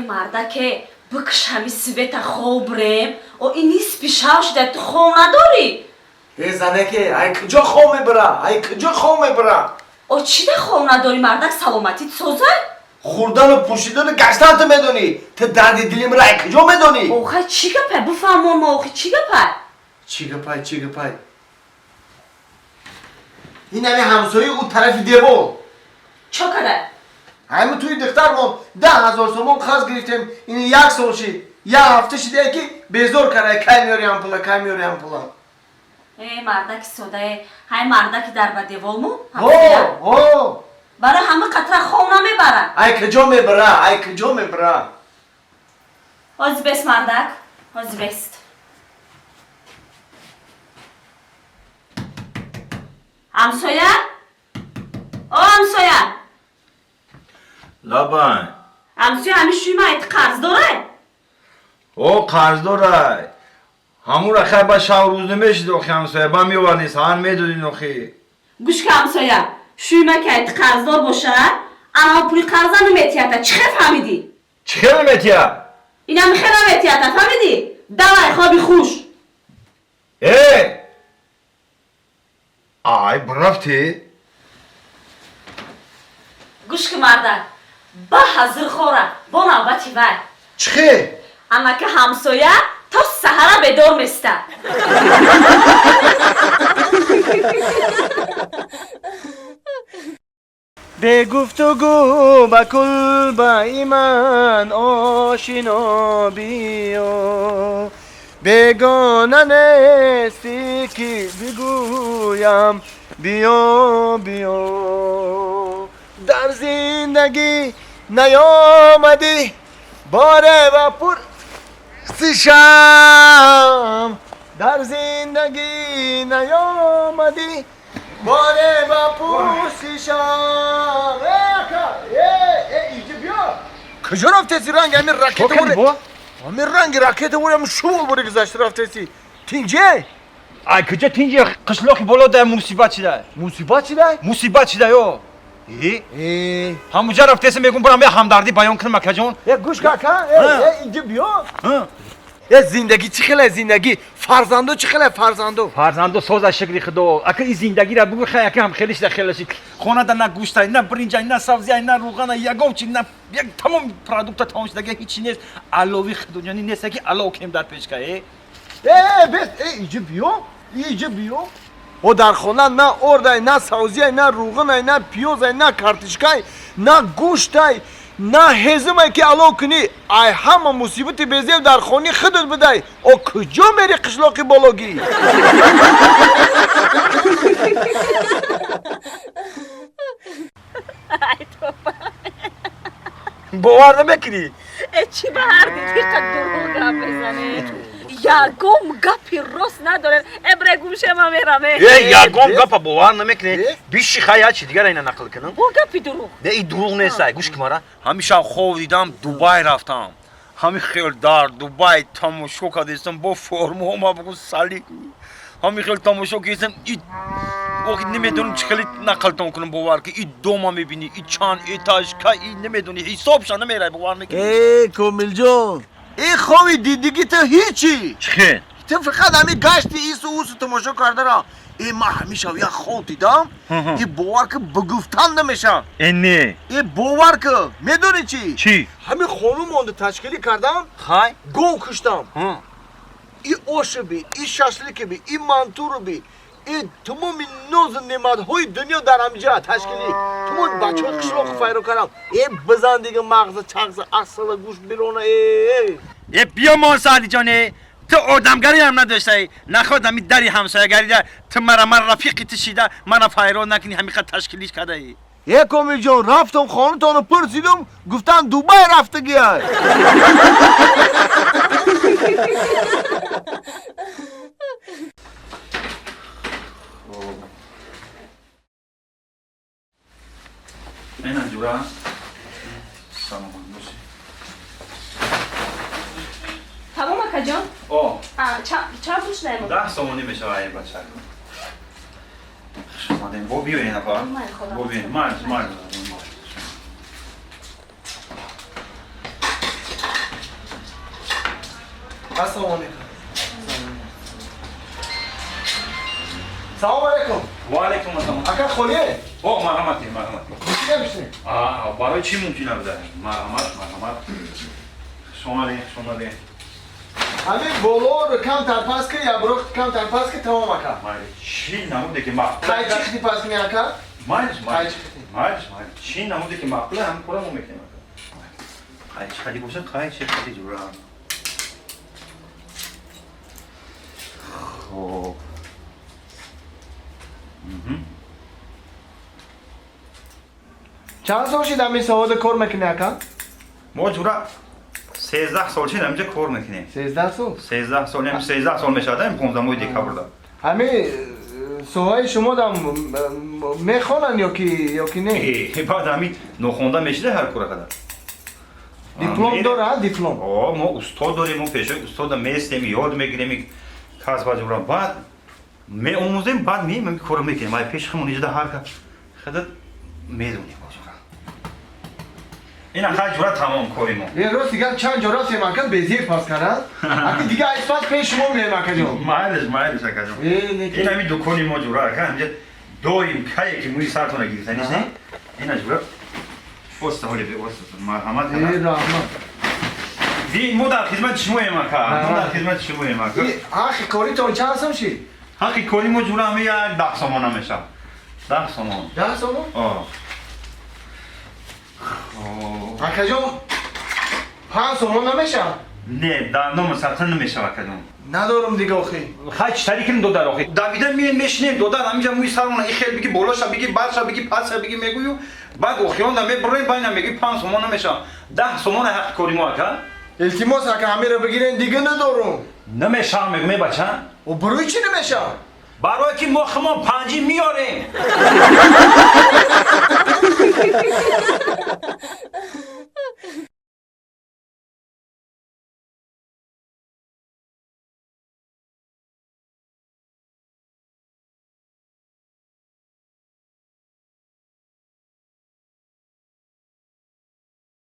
مرده بکش همی سویت خوب ریم و این نیست پیشاوش ده تو خوب نداری زنه که ای کجا خوب میبره ای کجا خوب میبره او چی ده خوب نداری مردک سلامتیت سوزه خوردن و پوشیدن و گشتن تو میدونی تو درد دلیم را ای کجا میدونی اوخه چی گپه بفهمون ما اوخه چی گپه چی گپه این همه همسایه اون طرف دیوار چه کده؟ همه توی دختر ما 10,000 تومان خرج گرفتیم این 1 سال شد 1 هفته شده که بیزار کرده کی میاری هم پولا ای مردک سوده های مردک در با دیوال مو برای همه قطره خوب نمیبره ای کجا میبره از بست مردک از بست همسایه همسایه لابان همسایه همیشه ما ایت قرض داره قرض داره همون را خیلی با شاو روز نمیشید همسایه با میوار نیست هن میدونین اخی گوش که همسایه شویمه که ایت قرض دار باشه اما پولی قرضه نمیتیاته چه فهمیدی؟ چه نمیتیا؟ اینم خیلی نمیتیاته فهمیدی؟ دوای خوابی خوش آی برفتی؟ گوش که مرده با حضر خوره با نوبتی وای چه؟ اما که همسایه تا سهره به دور میسته به گفتگو بکل با ایمان آشنا بیا بگانه نیستی که بگویم بیا در زندگی نیامدی باره و پرسشم در زندگی نیامدی باره و پرسشم اینجا بیا کجا رفته سی رنگ همین راکت بوره همین رنگ راکت بوره همین شمول بوره گذاشته رفته سی تینجه ای کجا تینجه قشلاقی بالا ده مصیبت چیده مصیبت چیده یو همونجا رفته سی میگم برام یه همدردی بیان کنم مکه جان گوش کاکا اینجا بیا زندگی چی خیلی زندگی فرزندو چی خیلی فرزندو ساز از شکلی خدا اگه این زندگی را بگو خیلی هم خیلیش داخلش خونه در نه گوشت نه برنج نه سبزی نه روغن یگام چی نه یک تمام پروداکت تامش دیگه هیچی نیست علاوه خدا جانی نیست که علاوه کم در پیش که بس اینجا بیا و در خونه نه ارده نه سبزی نه روغن نه پیاز نه کارتشکای نه گوشت نه هزمه که علاو کنی ای همه مصیبت بزیب در خونی خودت بدهی او کجا میری قشلاقی بالا گیری باور نمیکنی چی به هر دیدی که دروغ گپ بزنه یگم گپی راست نداره ابره گوشه ما میرمه یگم گپ باور نمیکنی بیشی خیلی چی دیگر اینا نقل کنم با گپی دروغ نه این دروغ نیست گوش کمارا همیشه خواب دیدم دبی رفتم همین خیلی در دبی تماشا کردم با فرمو ما بگو سالی همین خیلی تماشا کردم وقتی نمیدونم چه خیلی نقل کنم باور که این دوما میبینی این چند ایتاژ که این نمیدونی حسابش نمیره باور نکنی کامل جان این خوابی دیدگی تو هیچی چه؟ تو فقط همین گشتی ایسو اوسو تماشا کرده را این ما همیشه یه خواب دیدم این باور که بگفتن نمیشه اینه این باور که میدونی چی؟ چی؟ همین خانوم آنده تشکیلی کردم خای؟ گو کشتم این آش بی، این ششلیک بی، این منتور بی این تمام نوز نعمت های دنیا در همینجا تشکیلی تمام بچه های قشلاق فیرو کردم این بزن دیگه مغز چغز اصل گوش بیرونه بیا مان سعدی جانه تو آدمگری هم نداشته نخواد همین دری همسایگری ده تو من رفیقی تشیده من فیرو نکنی همین خط تشکیلیش کرده ای کامی جان رفتم خانوتانو پرسیدم گفتن دوبای رفتگی های این جورا سامان باشه تمام اکا جان چه پوش دایم 10 سامانی میشه ای بچه شما دیم با بیو اینا پا با بیو مال Assalomu alaykum. Assalomu alaykum. Va alaykum assalom. Aka xoliye. O, marhamat, marhamat. Nechta mishni? برای چی ممکن نبوده؟ مرحمت شما ده Hamin bolo ro kam tarpas ke ya bro kam tarpas ke tamam aka. چی نموده که مقبله Kay chiqdi paskini aka? مایلش چی نموده که مقبله هم کارمو میکنه خیلی باشه خیلی جوره خب Chand sal shid hamin savod kor mikini aka? ما جوره 13 سال چه نمیشه کار میکنیم 13 سال. 13 سال هم 13 سال میشه آدم 15 ماه دکبر داد Hamin sohay shoma dam mekhonan yoki ne? بعد همین نخونده میشه هر کار قدر Diplom dora ha diplom. ما استاد داریم ما پیش استاد میستیم یاد میگیریم کاس باجورا بعد می آموزیم بعد می کار میکنیم ما پیش خمون اینجا هر کا خدت میدونیم باجورا این خیلی جورا تمام کاری ما Ye roz digar chand jora se man kan bezir pas karan. Aki diga ispat pesh mo me aka jo. مایلش اکجام این همین دکانی ما جورا که اینجا دویم کایی که موی سرتون گیرتن نیست این جورا واسه حالی به واسه مرحمت Ey rahman. دی مو در خدمت شما ایم اکا مو در خدمت شما ایم اکا Akhi kori ton chand sam shi? حقی کاری ما جورا همه یک 10 سامان نمیشه 10 سامان 10 somo? آه Aka jo 5 somo namesha? نه دندون مسطح نمیشه اکدام Nadorum diga oxi. خیلی شریکیم دو در آخی دویدن میرین میشنیم دو در همینجا موی سرمونه این خیلی بگی بولاشا بگی برشا بگی پسا بگی میگویو بعد اوخیان دم میبرین باین میگی 5 سومان نمیشه 10 سومان حق کاری ما اکا Iltimos aka hamira begiren diga nadorum. نمیشه میگو می بچه O bruy chi namesha? برای که مخمون پنجی میاریم